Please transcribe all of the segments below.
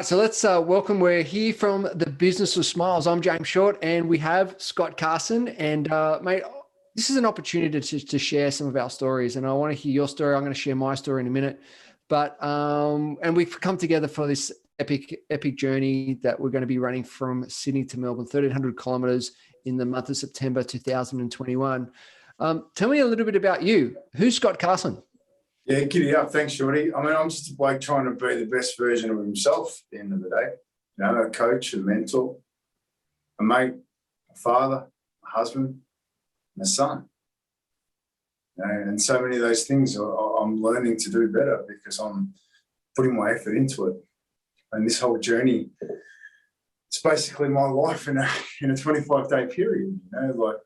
right, so let's welcome. We're here from the Business of Smiles. I'm James Short, and we have Scott Carson. And mate, this is an opportunity to share some of our stories. And I want to hear your story. I'm going to share my story in a minute. But and we've come together for this epic journey that we're going to be running from Sydney to Melbourne, 1,300 kilometers in the month of September 2021. Tell me a little bit about you. Who's Scott Carson? Yeah, giddy up. Thanks, Shorty. I mean, I'm just a bloke trying to be the best version of himself at the end of the day. You know, a coach, a mentor, a mate, a father, a husband, and a son. You know, and so many of those things I'm learning to do better because I'm putting my effort into it. And this whole journey, it's basically my life in a 25-day period. You know, like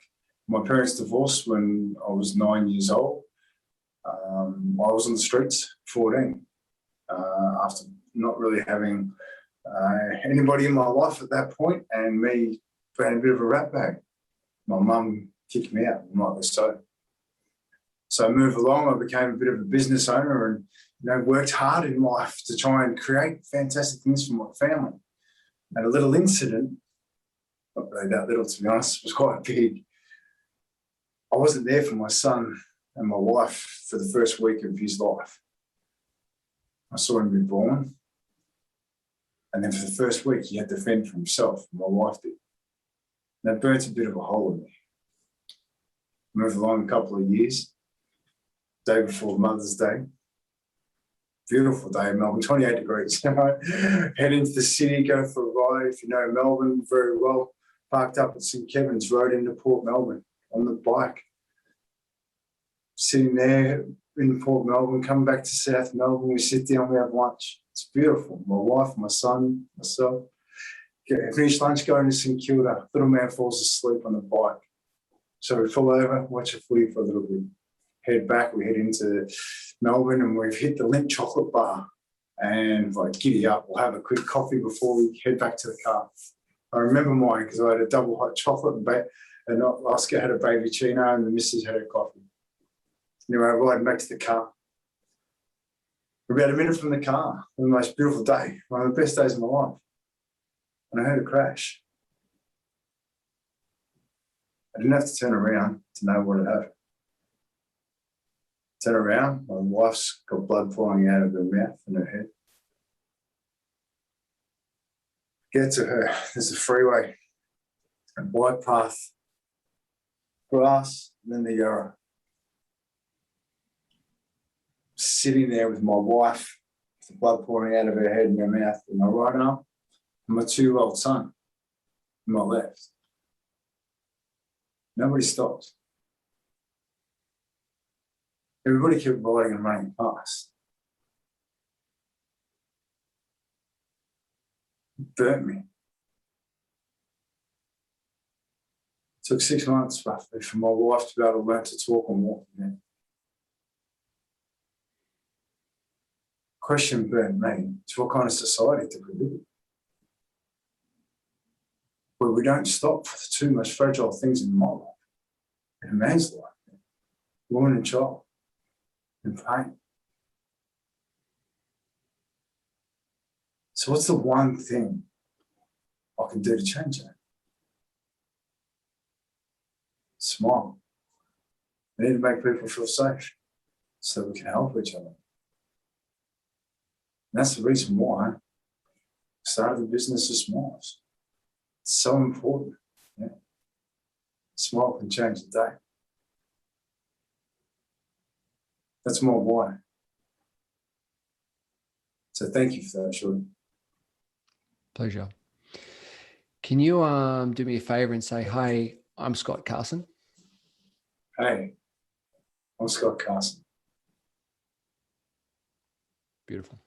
my parents divorced when I was 9 years old. I was on the streets, 14, after not really having anybody in my life at that point, and me being a bit of a rat bag. My mum kicked me out, and rightly so. So I moved along. I became a bit of a business owner, and worked hard in life to try and create fantastic things for my family. And a little incident, not really that little to be honest, was quite big. I wasn't there for my son and my wife for the first week of his life. I saw him be born. And then for the first week, he had to fend for himself. My wife did. And that burnt a bit of a hole in me. Moved along a couple of years. Day before Mother's Day. Beautiful day in Melbourne, 28 degrees. Head into the city, go for a ride. If you know Melbourne very well, parked up at St. Kevin's, rode into Port Melbourne on the bike. Sitting there in Port Melbourne, coming back to South Melbourne, we sit down, we have lunch. It's beautiful. My wife, my son, myself. Finish lunch, going to St Kilda. Little man falls asleep on the bike. So we pull over, watch a footy for a little bit. Head back, we head into Melbourne, and we've hit the Lindt chocolate bar. And like, giddy up, we'll have a quick coffee before we head back to the car. I remember mine because I had a double hot chocolate and Oscar had a baby chino and the missus had a coffee. Anyway, riding back to the car. We're about a minute from the car, the most beautiful day, one of the best days of my life. And I heard a crash. I didn't have to turn around to know what had happened. Turn around, my wife's got blood pouring out of her mouth and her head. Get to her, there's a freeway, a bike path, grass, and then the Yarra. Sitting there with my wife, with the blood pouring out of her head and her mouth, and my right arm, and my 2-year-old son, on my left. Nobody stopped. Everybody kept riding and running past. It burnt me. It took 6 months roughly for my wife to be able to learn to talk and walk again. Question burnt me to what kind of society do we live in? Where we don't stop for the two most fragile things in my life, in a man's life, woman and child, and pain. So what's the one thing I can do to change that? Smile. We need to make people feel safe so that we can help each other. And that's the reason why I started the Business of Smiles. It's so important. Yeah. A smile can change the day. That's my why. So thank you for that, Shorty. Pleasure. Can you do me a favor and say, "Hey, I'm Scott Carson"? Hey, I'm Scott Carson. Beautiful.